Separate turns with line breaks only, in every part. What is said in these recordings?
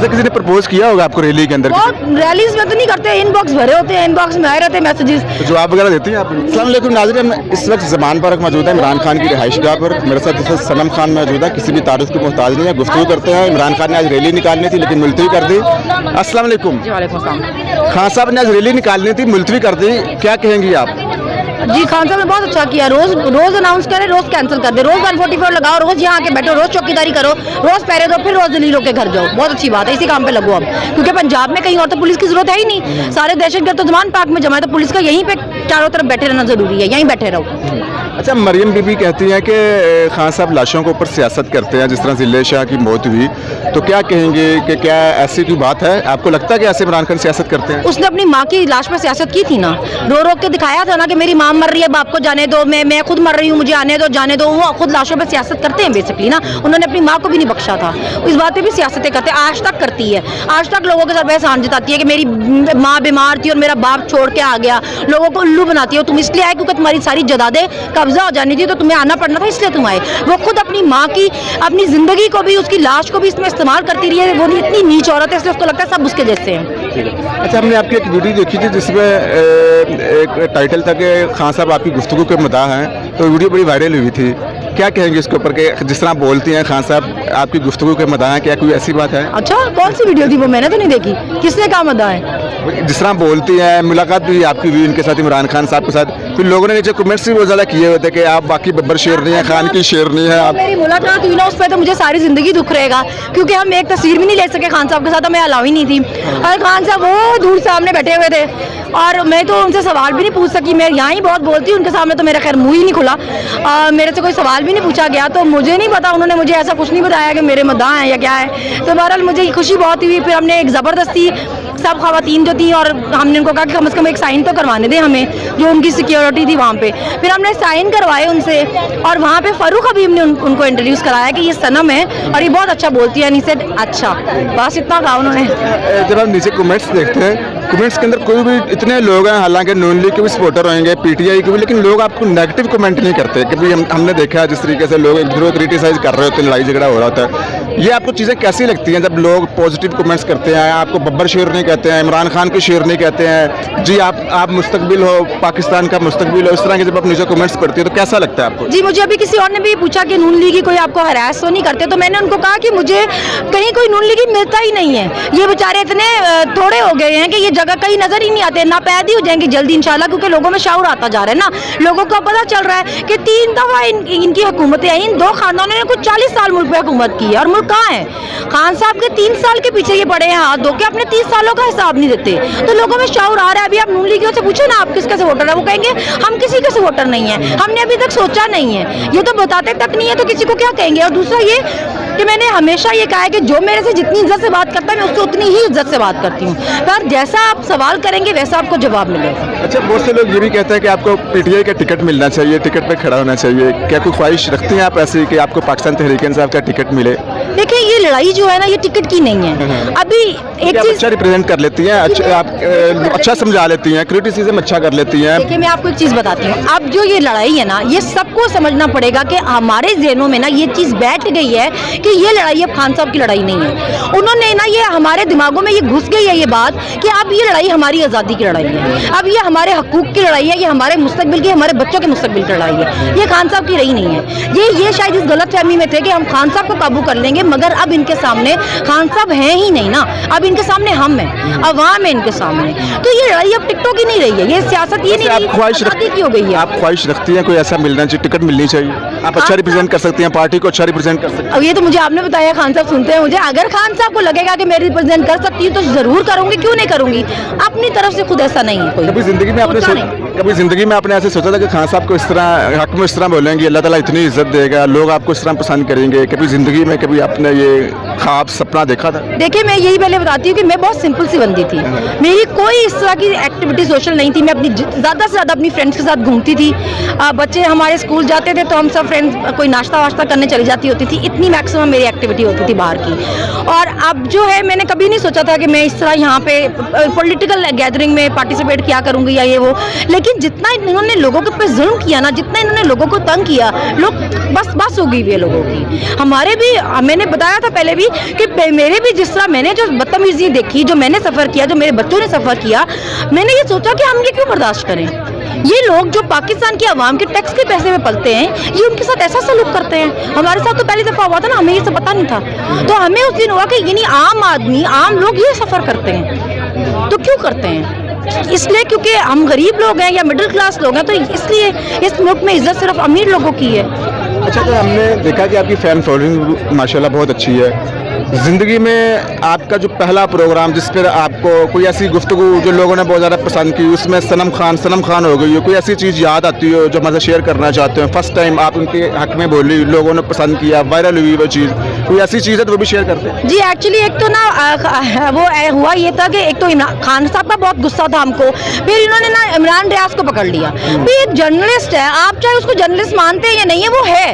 अच्छा, किसी ने प्रपोज किया होगा आपको रैली के अंदर?
बहुत रैलीज में तो नहीं करते, इनबॉक्स भरे होते हैं, इनबॉक्स में आए रहते हैं मैसेजेस।
तो जवाब वगैरह देती हैं आप? अस्सलाम वालेकुम नाज़रीन, हम इस वक्त ज़मान पार्क मौजूद है, इमरान खान की रिहाइशगाह पर। मेरे साथ इस वक्त सनम खान मौजूद है, किसी भी तारुफ की मोहताज नहीं है। गुफ्तगू करते हैं। इमरान खान ने आज रैली निकालनी थी लेकिन मुलतवी कर दी। अस्सलाम वालेकुम। खान साहब ने आज रैली निकालनी थी, मुलतवी कर दी, क्या कहेंगी आप?
जी, खान साहब ने बहुत अच्छा किया। रोज अनाउंस करे, रोज कैंसिल कर दे, रोज 144 लगाओ, रोज यहाँ आके बैठो, रोज चौकीदारी करो, रोज पहरे दो, फिर रोज दलीलों के घर जाओ। बहुत अच्छी बात है, इसी काम पे लगो अब, क्योंकि पंजाब में कहीं और तो पुलिस की जरूरत है ही नहीं। सारे दहशतगर्द तो ज़मान पार्क में जमा है, तो पुलिस का यहीं पे चारों तरफ बैठे रहना जरूरी है, यहीं बैठे रहो।
अच्छा, मरियम बीबी कहती हैं कि खान साहब लाशों के ऊपर सियासत करते हैं, जिस तरह जिले शाह की मौत हुई, तो क्या कहेंगे कि क्या ऐसी कोई बात है? आपको लगता है कि ऐसे इमरान खान सियासत करते हैं?
उसने अपनी माँ की लाश पर सियासत की थी ना, रो रो के दिखाया था ना कि मेरी माँ मर रही है, बाप को जाने दो, मैं खुद मर रही हूँ, मुझे आने दो, जाने दो। वो खुद लाशों पर सियासत करते हैं बेसिकली ना। उन्होंने अपनी माँ को भी नहीं बख्शा था, इस बात पे भी सियासतें करते हैं, आज तक करती है। आज तक लोगों के साथ एहसान जताती है कि मेरी माँ बीमार थी और मेरा बाप छोड़ के आ गया। लोगों को उल्लू बनाती है, तुम इसलिए आए क्योंकि तुम्हारी सारी जदादे कब्जा हो जानी थी, तो तुम्हें आना पड़ना था, इसलिए तुम आए। वो खुद अपनी माँ की, अपनी जिंदगी को भी, उसकी लाश को भी इसमें इस्तेमाल करती रही है। वो इतनी नीच औरत है, इसलिए उसको लगता है सब उसके जैसे हैं।
अच्छा, हमने आपकी एक वीडियो देखी थी जिसमें एक टाइटल था कि खान साहब आपकी गुफ्तगू के मदाह हैं, तो वीडियो बड़ी वायरल हुई थी। क्या कहेंगे इसके ऊपर कि जिस तरह बोलती हैं खान साहब आपकी गुफ्तगू के मदाह हैं, क्या कोई ऐसी बात है?
अच्छा, कौन सी वीडियो थी वो? मैंने तो नहीं देखी। किसने कहा मदा है?
जिस तरह बोलती हैं, मुलाकात भी आपकी हुई इनके साथ, इमरान खान साहब के साथ, फिर लोगों ने नीचे कमेंट्स भी बहुत ज़्यादा किए हुए थे कि आप बाकी बब्बर शेरनी है, खान की शेरनी है आप।
मेरी मुलाकात हुई ना, उस पर तो मुझे सारी जिंदगी दुख रहेगा, क्योंकि हम एक तस्वीर भी नहीं ले सके खान साहब के साथ, हमें अलाउ ही नहीं थी। और खान साहब वो दूर सामने बैठे हुए थे और मैं तो उनसे सवाल भी नहीं पूछ सकी। मैं यहाँ ही बहुत बोलती हूँ, उनके सामने तो मेरा खैर मुँह ही नहीं खुला। मेरे से कोई सवाल भी नहीं पूछा गया, तो मुझे नहीं पता, उन्होंने मुझे ऐसा कुछ नहीं बताया कि मेरे मद्दाह हैं या क्या है। तो बहरहाल मुझे खुशी बहुत हुई। फिर हमने एक ज़बरदस्ती सब खवातीन जो थी, और हमने उनको कहा कि कम से कम एक साइन तो करवाने दें हमें, जो उनकी सिक्योरिटी थी वहाँ पे। फिर हमने साइन करवाए उनसे, और वहाँ पे फ़ारूक हबीब ने उनको इंट्रोड्यूस कराया कि ये सनम है और ये बहुत अच्छा बोलती है। नीचे अच्छा, बस इतना कहा उन्होंने।
जब हम नीचे कमेंट्स देखते हैं, कमेंट्स के अंदर कोई भी इतने लोग हैं, हालांकि नून लीग के भी सपोर्टर होंगे, पीटीआई के भी, लेकिन लोग आपको नेगेटिव कमेंट नहीं करते। कभी हमने देखा है जिस तरीके से लोग एक दूसरे को क्रिटिसाइज कर रहे होते हैं, लड़ाई झगड़ा हो रहा होता है। ये आपको चीज़ें कैसी लगती हैं जब लोग पॉजिटिव कमेंट्स करते हैं? आपको बब्बर शेर नहीं कहते हैं, इमरान खान की शेर नहीं कहते हैं, जी आप मुस्तकबिल हो, पाकिस्तान का मुस्तकबिल हो, इस तरह के जब आप नीचे कमेंट्स पढ़ती है तो कैसा लगता है आपको?
जी, मुझे अभी किसी और ने भी पूछा कि नून लीगी कोई आपको हरास तो नहीं करते, तो मैंने उनको कहा कि मुझे कहीं कोई नून लीगी मिलता ही नहीं है। ये बेचारे इतने थोड़े हो गए हैं कि ये जगह कहीं नजर ही नहीं आते, ना पैदा हो जाएंगे जल्दी इंशाल्लाह, क्योंकि लोगों में शऊर आता जा रहा है ना। लोगों को पता चल रहा है कि 3 दफा इनकी हुकूमतें आई, इन 2 खानदानों ने कुछ 40 साल मुल्क पे हुकूमत की है, और मुल्क कहाँ है? खान साहब के 3 साल के पीछे ये पड़े हैं हाथ धो के, अपने 30 सालों का हिसाब नहीं देते। तो लोगों में शऊर आ रहा है। अभी आप नून लीगियों से पूछो ना, आप किसके सपोर्टर है, वो कहेंगे हम किसी के सपोर्टर नहीं है, हमने अभी तक सोचा नहीं है। ये तो बताते तक नहीं है, तो किसी को क्या कहेंगे? और दूसरा ये कि मैंने हमेशा ये कहा है कि जो मेरे से जितनी इज्जत से बात करता है, मैं उससे उतनी ही इज्जत से बात करती हूँ, पर जैसा आप सवाल करेंगे वैसा आपको जवाब मिलेगा।
अच्छा, बहुत से लोग ये भी कहते हैं कि आपको पीटीआई का टिकट मिलना चाहिए, टिकट पे खड़ा होना चाहिए। क्या कोई ख्वाहिश रखती हैं आप ऐसी कि आपको पाकिस्तान तहरीक-ए-इंसाफ का टिकट मिले?
देखिए, ये लड़ाई जो है ना, ये टिकट की नहीं है। अभी एक चीज
अच्छा रिप्रेजेंट कर लेती हैं, अच्छा समझा लेती हैं, क्रिटिसिज्म अच्छा कर लेती हैं।
देखिए, मैं आपको एक चीज बताती हूँ। अब जो ये लड़ाई है ना, ये सबको समझना पड़ेगा कि हमारे ज़हनों में ना ये चीज बैठ गई है कि ये लड़ाई अब खान साहब की लड़ाई नहीं है। उन्होंने ना, ये हमारे दिमागों में ये घुस गई है ये बात कि अब ये लड़ाई हमारी आज़ादी की लड़ाई है, अब ये हमारे हकूक की लड़ाई है, ये हमारे मुस्तकबिल की, हमारे बच्चों के मुस्तकबिल की लड़ाई है। ये खान साहब की लड़ाई नहीं है। ये शायद इस गलत फहमी में थे कि हम खान साहब को काबू कर लेंगे, मगर अब इनके सामने खान साहब हैं ही नहीं ना, अब इनके सामने हम हैं, अवाम है इनके सामने। तो ये लड़ाई अब टिकटों की नहीं रही है, ये सियासत ये नहीं रही, आज़ादी की हो गई है।
आप ख्वाहिश रखती हैं कोई ऐसा मिलना चाहिए, टिकट मिलनी चाहिए, आप अच्छा रिप्रेजेंट कर सकती हैं, पार्टी को अच्छा रिप्रेजेंट कर सकती हैं?
अब ये तो मुझे आपने बताया, खान साहब सुनते हैं मुझे। अगर खान साहब को लगेगा कि मैं रिप्रेजेंट कर सकती हूँ तो जरूर करूंगी, क्यों नहीं करूंगी? अपनी तरफ से खुद ऐसा नहीं है कोई।
कभी जिंदगी में आपने ऐसे सोचा था कि खान साहब को इस तरह हक में इस तरह बोलेंगे, अल्लाह ताला इतनी इज्जत देगा, लोग आपको इस तरह पसंद करेंगे? कभी जिंदगी में कभी आपने ये ख्वाब सपना देखा था?
देखिए, मैं यही पहले बताती हूँ कि मैं बहुत सिंपल सी बंदी थी, मेरी कोई इस तरह की एक्टिविटी सोशल नहीं थी। मैं अपनी ज़्यादा से ज़्यादा अपनी फ्रेंड्स के साथ घूमती थी। बच्चे हमारे स्कूल जाते थे तो हम सब फ्रेंड्स कोई नाश्ता वाश्ता करने चली जाती होती थी, इतनी मैक्सिमम मेरी एक्टिविटी होती थी बाहर की। और अब जो है, मैंने कभी नहीं सोचा था कि मैं इस तरह यहाँ पे पॉलिटिकल गैदरिंग में पार्टिसिपेट किया करूँगी या ये वो। लेकिन जितना इन्होंने लोगों के पे जुल्म किया ना, जितना इन्होंने लोगों को तंग किया, लोग बस हो गई ये लोगों की। हमारे भी, मैंने बताया था पहले भी भी कि मेरे भी जिस तरह मैंने जो बदतमीजी देखी, जो मैंने सफ़र किया, जो मेरे बच्चों ने सफ़र किया, मैंने ये सोचा कि हम ये क्यों बर्दाश्त करें। ये लोग जो पाकिस्तान की आवाम के टैक्स के पैसे में पलते हैं, ये उनके साथ ऐसा सलूक करते हैं। हमारे साथ तो पहली दफ़ा हुआ था ना, हमें ये सब पता नहीं था। तो हमें उस दिन हुआ कि यानी आम आदमी, आम लोग ये सफ़र करते हैं। तो क्यों करते हैं? इसलिए क्योंकि हम गरीब लोग हैं या मिडिल क्लास लोग हैं, तो इसलिए इस मुल्क में इज्जत सिर्फ अमीर लोगों की है।
अच्छा, तो हमने देखा कि आपकी फ़ैन फॉलोइंग माशाल्लाह बहुत अच्छी है। ज़िंदगी में आपका जो पहला प्रोग्राम जिस पर आपको कोई ऐसी गुफ्तगू जो लोगों ने बहुत ज़्यादा पसंद की, उसमें सनम खान हो गई हो, कोई ऐसी चीज़ याद आती हो जो हमारे शेयर करना चाहते हो? फर्स्ट टाइम आप उनके हक़ में बोली, लोगों ने पसंद किया, वायरल हुई वो चीज़, कोई ऐसी चीज़ है तो वो भी शेयर करते हैं?
जी, एक्चुअली एक तो ना वो हुआ ये था कि एक तो इमरान खान साहब का बहुत गुस्सा था हमको, फिर इन्होंने ना इमरान रियाज को पकड़ लिया। भी एक जर्नलिस्ट है, आप चाहे उसको जर्नलिस्ट मानते हैं या नहीं है, वो है,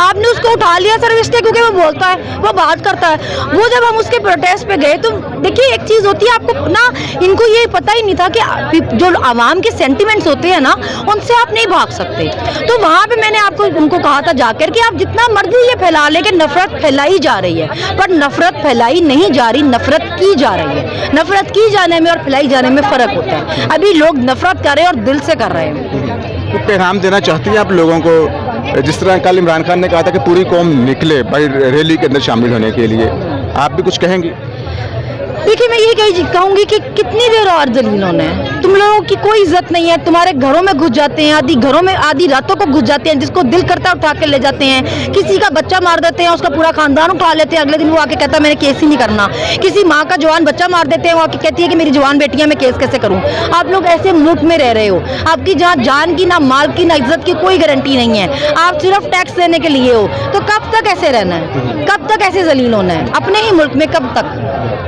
आपने उसको उठा लिया सर्विस से क्योंकि वो बोलता है, वो बात करता है। वो जब हम उसके प्रोटेस्ट पे गए तो देखिए एक चीज़ होती है, आपको ना इनको ये पता ही नहीं था कि जो आवाम के सेंटिमेंट्स होते हैं ना, उनसे आप नहीं भाग सकते। तो वहाँ पे मैंने आपको उनको कहा था जाकर कि आप जितना मर्जी ये फैला लेकिन नफरत फैलाई जा रही है, पर नफरत फैलाई नहीं जा रही, नफरत की जा रही है। नफरत की जाने में और फैलाई जाने में फ़र्क होता है। अभी लोग नफरत कर रहे हैं और दिल से कर रहे हैं।
तो पैगाम देना चाहती हैं आप लोगों को, जिस तरह कल इमरान खान ने कहा था कि पूरी कौम निकले भाई रैली के अंदर शामिल होने के लिए, आप भी कुछ कहेंगी?
देखिए, मैं ये कहूँगी कि कितनी देर और जलील होना है, तुम लोगों की कोई इज्जत नहीं है। तुम्हारे घरों में घुस जाते हैं, आधी घरों में आधी रातों को घुस जाते हैं, जिसको दिल करता है उठा के ले जाते हैं। किसी का बच्चा मार देते हैं, उसका पूरा खानदान उठा लेते हैं, अगले दिन वो आके कहता है मैंने केस ही नहीं करना। किसी माँ का जवान बच्चा मार देते हैं, वो आके कहती है कि मेरी जवान बेटी है, मैं केस कैसे करूँ। आप लोग ऐसे मुल्क में रह रहे हो, आपकी जहाँ जान की ना माल की ना इज्जत की कोई गारंटी नहीं है, आप सिर्फ टैक्स देने के लिए हो। तो कब तक ऐसे रहना है, कब तक ऐसे जलील होना है अपने ही मुल्क में, कब तक?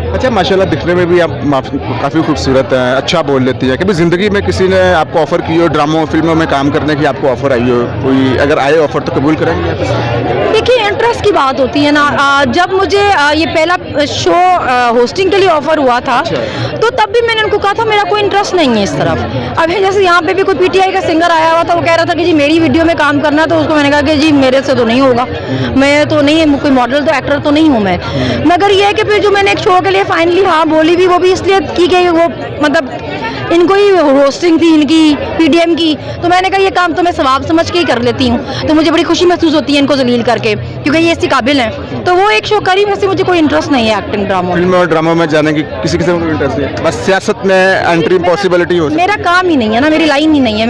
अच्छा, माशाल्लाह दिखने में भी आप काफ़ी खूबसूरत हैं, अच्छा बोल लेती है। कभी ज़िंदगी में किसी ने आपको ऑफ़र की हो, ड्रामों फिल्मों में काम करने की आपको ऑफ़र आई हो, कोई अगर आए ऑफ़र तो कबूल करेंगे आप?
देखिए, इंटरेस्ट की बात होती है ना। जब मुझे ये पहला शो होस्टिंग के लिए ऑफ़र हुआ था, तो तब भी मैंने उनको कहा था मेरा कोई इंटरेस्ट नहीं है इस तरफ। अभी जैसे यहाँ पे भी कोई पीटीआई का सिंगर आया हुआ था, वो कह रहा था कि जी मेरी वीडियो में काम करना है, तो उसको मैंने कहा कि जी मेरे से तो नहीं होगा, मैं तो नहीं, कोई मॉडल तो एक्टर तो नहीं हूँ मैं। मगर ये है कि फिर जो मैंने एक शो के लिए फाइनली हाँ बोली भी, वो भी इसलिए की गई, वो मतलब इनको ही होस्टिंग थी इनकी पीडीएम की, तो मैंने कहा ये काम तो मैं सवाब समझ के ही कर लेती हूँ। तो मुझे बड़ी खुशी महसूस होती है इनको जलील करके, क्योंकि ये इसी काबिल हैं। तो वो एक शो करी, वैसे मुझे कोई इंटरेस्ट नहीं है एक्टिंग ड्रामा
फिल्म और ड्रामा में जाने की किसी किस्म का इंटरेस्ट नहीं है, बस सियासत में एंट्री पॉसिबिलिटी हो?
मेरा काम ही नहीं है ना, मेरी लाइन ही नहीं है।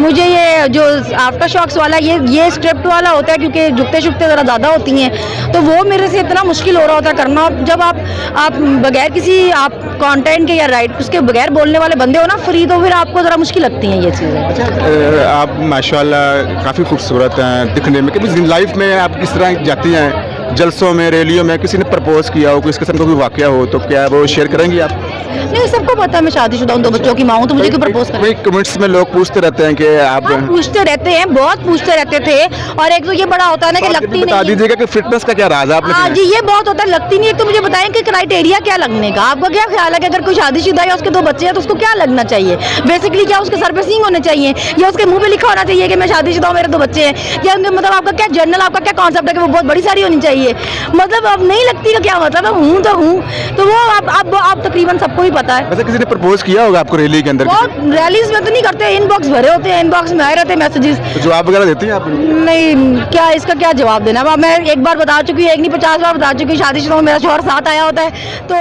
मुझे ये जो आफ्टर शॉक्स वाला ये स्क्रिप्ट वाला होता है, क्योंकि झुकते झुकते ज़रा ज़्यादा होती हैं, तो वो मेरे से इतना मुश्किल हो रहा होता है करना। जब आप बगैर किसी आप कंटेंट के या राइट उसके बगैर बोलने वाले बंदे हो ना फ्री, तो फिर आपको ज़रा मुश्किल लगती हैं ये चीज़ें।
आप माशाल्लाह काफ़ी खूबसूरत हैं दिखने में। कभी लाइफ में आप किस तरह जाती हैं, जलसों में, रैलियों में, किसी ने प्रपोज किया हो, किस किस्म का कोई वाकया हो, तो क्या वो शेयर करेंगी आप?
नहीं, सबको पता है मैं शादीशुदा हूँ, 2 बच्चों की माँ हूँ, तो मुझे क्यों प्रपोज करें?
कमेंट्स में लोग पूछते रहते हैं कि आप
पूछते रहते हैं, बहुत पूछते रहते थे। और एक तो ये बड़ा होता है ना कि लगती नहीं।
बता दीजिएगा कि फिटनेस का क्या राज है आपने?
हाँ जी, ये बहुत होता है, लगती नहीं। एक तो मुझे बताएं कि क्राइटेरिया क्या लगने का, आपका क्या ख्याल है कि अगर कोई शादीशुदा है, उसके 2 बच्चे हैं, तो उसको क्या लगना चाहिए? बेसिकली क्या उसके सर पे सींग होने चाहिए, या उसके मुंह पे लिखा होना चाहिए कि मैं शादीशुदा हूँ, मेरे 2 बच्चे हैं? या मतलब आपका क्या जनरल, आपका क्या कॉन्सेप्ट है कि वो बहुत बड़ी सारी होनी चाहिए? मतलब अब नहीं लगती का क्या मतलब, हूँ तो हूँ, तो वो आप तकरीबन सबको ही पता है।
वैसे किसी ने प्रपोज किया होगा आपको रैली के अंदर?
बहुत रैलीज में तो नहीं करते, इनबॉक्स भरे होते हैं, इनबॉक्स में आए रहते हैं मैसेजेस।
तो जवाब वगैरह देती हैं आप?
नहीं, क्या इसका क्या जवाब देना। अब मैं एक बार बता चुकी हूँ, एक नहीं 50 बार बता चुकी हूँ, शादीशुदा हूँ, मेरा शौहर साथ आया होता है, तो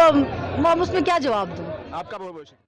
मैं उसमें क्या जवाब दूँ?
आपका बहुत